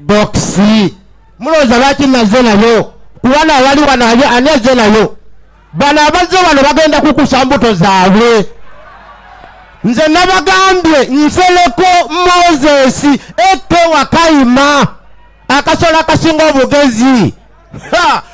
boxi muloza lwaki naze nayo kuwana wali wanayo aneze nayo bana abazze wano bagenda kukusa mbuto zaabwe nze nabagambye nseleko Moses eke wakayima akasola akasinga obugezi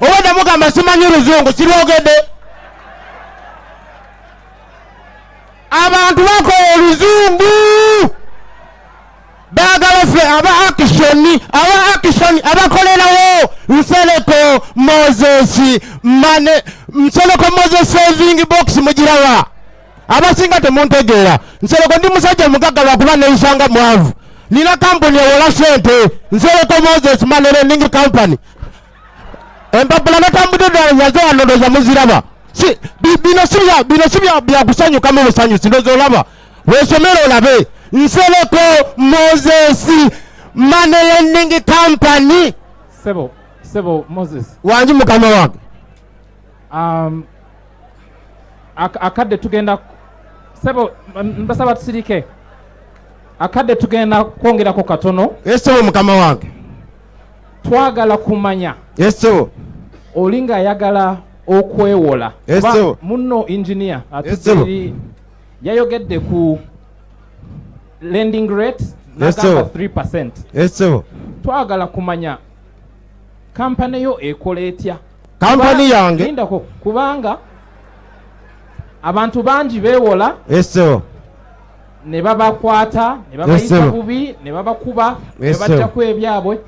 obadde mugamba simanyi luzungu sirwogedde abantu bakola oluzungu bagala ffe aba action abakolerawo nseleko Moses mane nseleko Moses saving box mugirawa abasinga temuntegeera nseleko ndi musajja mugagga lwakuba neisanga mwavu nina kampuni ewola sente nseleko Moses money lending company empapula natambudde ddala nyaze wanondoza muziraba si bino si byakusanyukamu busanyusi ndoza olaba weesomera olabe nseleko Moses money lending company Sebo Moses wanji mukama wange akadde tugenda Sebo mbasaba tusirike akadde tugenda kwongerako katono esebo mukama wange twagala kumanya esebo olinga ayagala okwewola esebo munno engineer atuzeri yayogedde ku lending rate nagamba 3%. esebo twagala kumanya kampani yo ekola etya kampani yange ndako kubanga abantu bangi beewola esebo ne babakwata ne babayita bubi ne babakuba ne bajjaku ebyabwe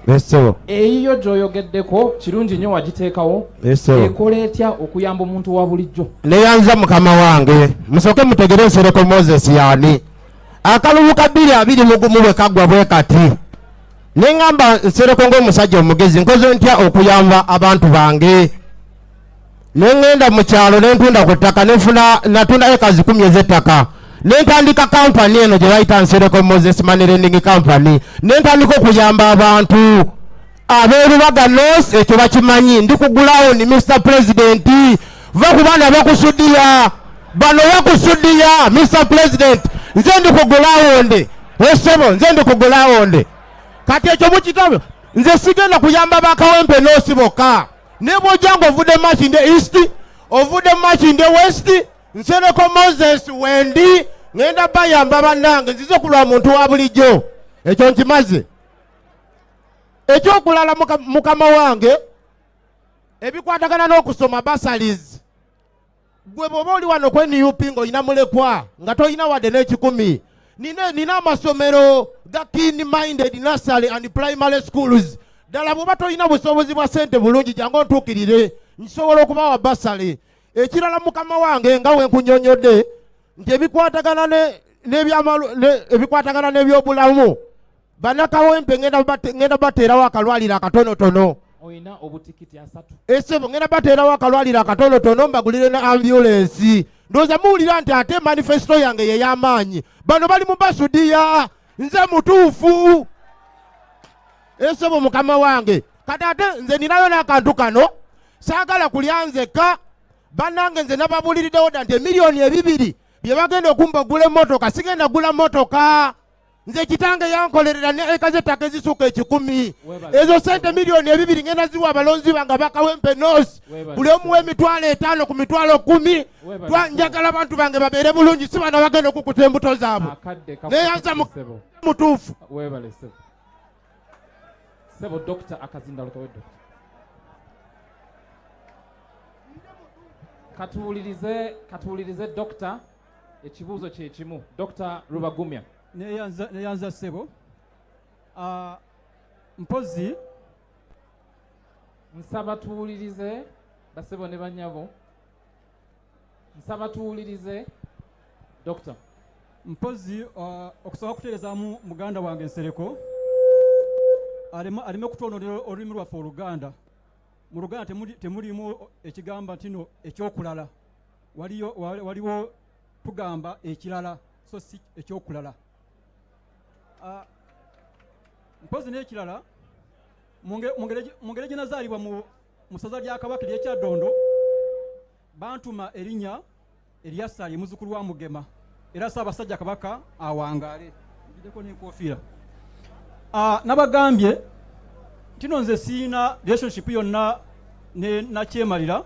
eyiyo gyoyogeddeko kirungi nnyo wagiteekawo ekola etya okuyamba omuntu wa bulijjo neyanza mukama wange musooke mutegere nsereko Moses yani akalulu ka 221 bwe kagwa bwe kati neŋŋamba nsereko ng'omusajja omugezi nkoze ntya okuyamba abantu bange neŋŋenda mu kyalo nentunda ku ttaka natunda ekazi 10 ez'ettaka nentandika kampani eno gye bayita nsereko Moses money lending company nentandika okuyamba abantu ab'erubaga north ekyo bakimanyi ndi kugulawo ni Mr. President va ku baana bakusudiya bano bakusudiya Mr. President nze ndi kugulawo nde esebo nze ndi kugulawo nde kati ekyo mukitabe nze sigenda kuyamba bakawempe north bokka ne bw'ojjanga ovudde match in the east ovudde match in the west nsereko Moses wendi ngenda bayamba bannange nzize kulwa muntu wa bulijjo ekyo nkimaze ekyokulala mukama wange ebikwatagana n'okusoma basalis gwe bw'oba oli wano kwe NUP ng'olina mulekwa nga tolina wadde n'ekikumi nina amasomero ga keen minded nursery and primary schools ddala bw'oba tolina busobozi bwa ssente bulungi jangu ontuukirire nsobola okubawa basale ekirala mukama wange nga wenkunyonyodde nti ebikwatagana n'ebyobulamu bannakawempe ngenda bateerawo akalwaliro akatonotono oyina obutikiti 3 esebo ngenda bateerawo akalwaliro akatonotono mbagulire ne ambulensi ndowooza muwulira nti ate manifesito yange yey'amaanyi bano bali mu basudiya nze mutuufu esebo mukama wange kati ate nze ninayo n'akantu kano saagala kulya nzekka bannange nze nababuliriddewo dda nti $2,000,000 bye bagenda okumba ogula emmotoka sigenda gula mmotoka nze kitange yankolerera ne eka z'ettaka ezisuuka 10 ezo sente $2,000,000 ngenda ziwa abalonzi bange bakawempe north buli omu w'emitwalo 5 ku mitwalo 10 njagala abantu bange babeere bulungi si bana bagenda okukuta embuto zaabwe neyanza mutuufu sebo Dr. Akazinda Lukawedo katuwulirize Dr. ekibuuzo kye kimu Dr. Rubagumya neyanza sebo mpozi nsaba tuwulirize basebo ne banyabo nsaba tuwulirize Dr. mpozi okusobola kuteerezaamu muganda wange Nsereko aleme kutonolera olulimi lwaffe Oluganda mu Luganda temulimu ekigamba ntino ekyokulala waliwo tugamba ekirala so si ekyokulala mpozi n'ekirala mu ngeri gye nazaalibwa mu ssaza lya Kabaka ery'Ekyaddondo bantuma erinnya erya Ssaali muzzukulu wa Mugema era Ssaabasajja Kabaka awangaale njideko n'enkofiira nabagambye tino nze siina relationship yonna ne nakyemalira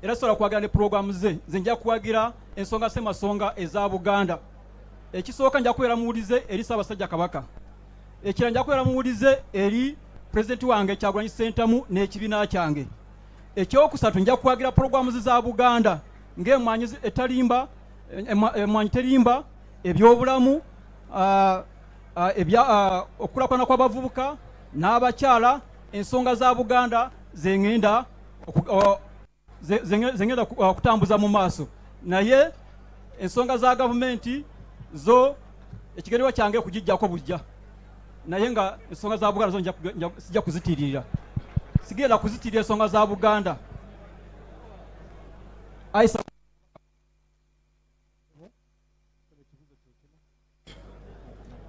era sobola kuwagira ne programu ze nja kuwagira ensonga semasonga eza Buganda. Ekisooka nja kubeera muwulize eri Ssaabasajja Kabaka, ekira nja kubeera muwulize eri President wange Kyagulanyi Ssentamu n'ekibiina kyange. Ekyokusatu nja kuwagira programu za Buganda ng'emmwanyi etalimba, emmwanyi terimba, ebyobulamu, okukulaakulana kw'abavubuka n'abakyala, ensonga za Buganda zengenda kutambuza mu maaso. Naye ensonga za gavumenti zo ekigendererwa kyange okugijjako bujja, naye nga ensonga za Buganda zo sijja kuzitiririra, sigenda kuzitirira ensonga za Buganda.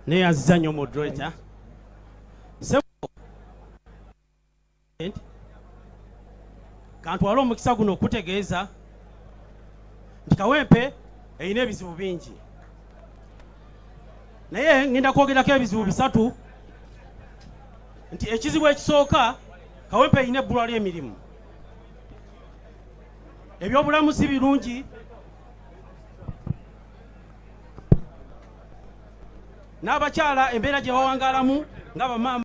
neyanziza nnyo moderator kantwala omukisa guno okutegeeza nti Kawempe erina ebizibu bingi, naye ngenda kwogerako ebizibu bisatu. Nti ekizibu ekisooka, Kawempe erina ebbulwa ly'emirimu, ebyobulamu si birungi, n'abakyala embeera gye bawangaalamu nga bamaama.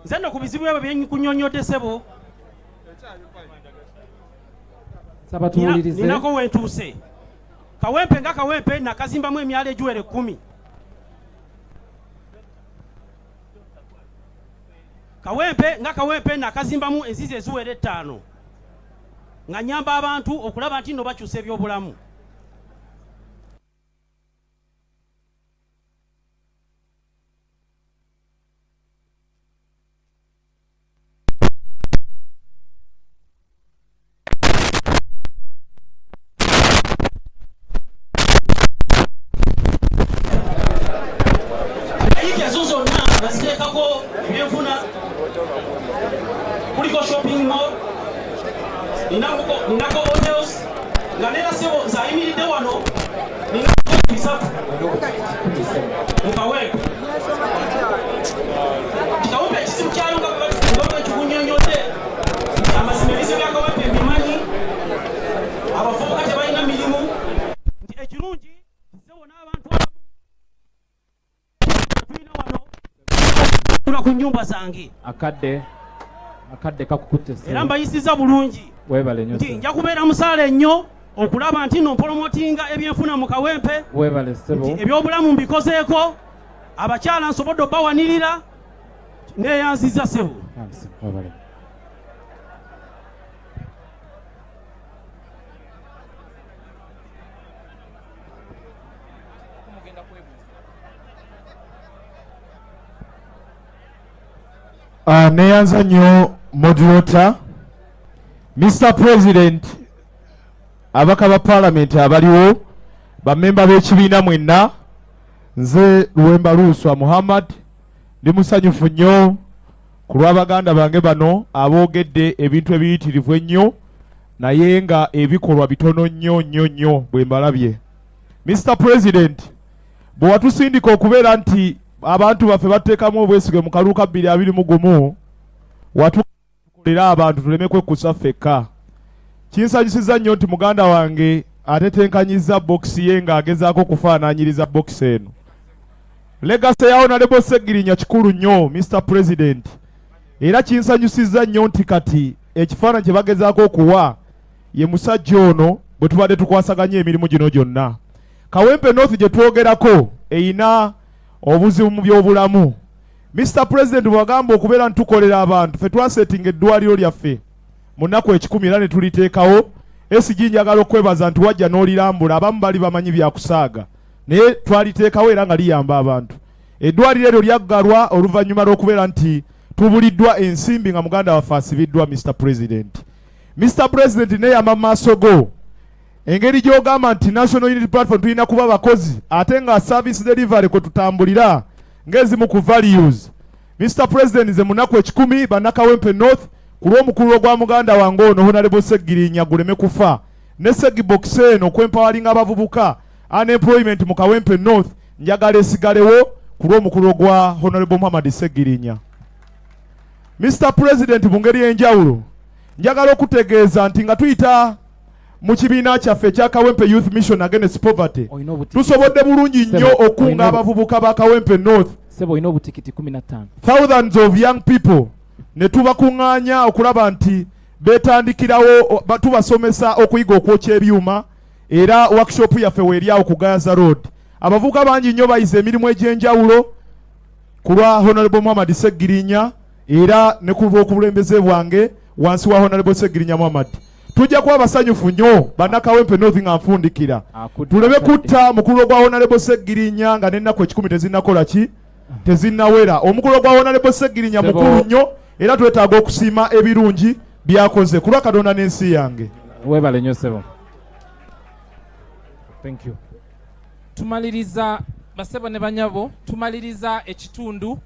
Nze nno ku bizibu ebyo byenkunyonyodde ssebo ninako wentuuse. Kawempe nga Kawempe nakazimbamu emyalo egiwera 10. Kawempe nga Kawempe nakazimbamu enzizi eziwera 5 nga nyamba abantu okulaba nti nno bakyusa ebyobulamu. Kuliko shopping mall, ninako hotels, nga nera sebo nzayimiridde wano ninako bisatu mu Kawempe. Kawempe ekisimu kyayo nga kikunyonyodde, amazima ebizibu bya Kawempe mbimanyi, abavubuka tebalina mirimu, nti ekirungi sebo n'abantu tulina wano kuna ku nnyumba zange akadde kakukutte era mbayisiza bulungi nti nja kubeera musaale nnyo okulaba nti no mpolomotinga ebyenfuna mu Kawempe, ebyobulamu mbikozeeko, abakyala nsobodde obbawanirira, neyanziza ssebo. Neyanza nnyo moderator. Mr. President, abaka ba parliament abaliwo, bamemba b'ekibiina mwenna, nze Luwemba Luswa Muhammad ndi musanyufu nnyo ku lw'abaganda bange bano aboogedde ebintu ebiyitirivu ennyo naye nga ebikolwa bitono nnyo bwe mbalabye. Mr. President, bwe watusindika okubeera nti abantu baffe bateekamu obwesige mu kaluuka 2021 watukolera abantu tuleme kwekkusa ffekka. Kinsanyusiza nnyo nti muganda wange atetenkanyizza bokisi ye ng'agezaako okufaanaanyiriza bokisi eno. Legacy ya Honorable Segirinya kikulu nnyo Mr. President, era kinsanyusizza nnyo nti kati ekifaananyi kye bagezaako okuwa ye musajja ono bwe tubadde tukwasaganya emirimu gino gyonna. Kawempe North gye twogerako eyina obuzibu mu byobulamu. Mr. President, bwagamba okubeera ntukolera abantu, ffe twasetinga eddwaliro lyaffe mu nnaku 10 era ne tuliteekawo. SG njagala okwebaza nti wajja n'olirambula, abamu bali bamanyi byakusaaga, naye twaliteekawo era nga liyamba abantu. Eddwaliro eryo lyaggalwa oluvannyuma lw'okubeera nti tubuliddwa ensimbi nga muganda waffe asibiddwa. Mr. President, Mr. President, neyama mu maaso go engeri gy'ogamba nti National Unity Platform tulina kuba bakozi ate nga service delivery kwe tutambulira ng'ezimu ku values. Mr. President, nze munaku 10 bannakawempe North ku lw'omukulu gwa muganda wange ono Honorable Segirinya guleme kufa ne Segibox eno okwempawalinga abavubuka unemployment mu Kawempe North njagala esigalewo ku lw'omukulu gwa Honorable Muhammad Segirinya. Mr. President, mu ngeri y'enjawulo njagala okutegeeza nti nga tuyita mu kibiina kyaffe ekya Kawempe Youth Mission Against Poverty tusobodde bulungi nnyo okunga abavubuka ba Kawempe North thousands of young people ne tubakuŋŋaanya okulaba nti beetandikirawo tubasomesa okuyiga okwokya ebyuma era workshop yaffe weeri awo ku Gaza Road. Abavubuka bangi nnyo bayize emirimu egy'enjawulo ku lwa Honorable Muhammad Segirinya era ne ku lw'okubulembeze bwange wansi wa Honorable Segirinya Muhammad. Tujja kuba basanyufu nnyo bannakawempe North nga nfundikira tuleme kutta mukulu gwa Honorable Segirinya nga n'ennaku 10 tezinnakola ki tezinnawera. Omukulu gwa Honorable Segirinya mukulu nnyo era twetaaga okusiima ebirungi byakoze ku lwa Katonda n'ensi yange. Webale nnyo ssebo. Thank you. Tumaliriza basebo ne banyabo tumaliriza ekitundu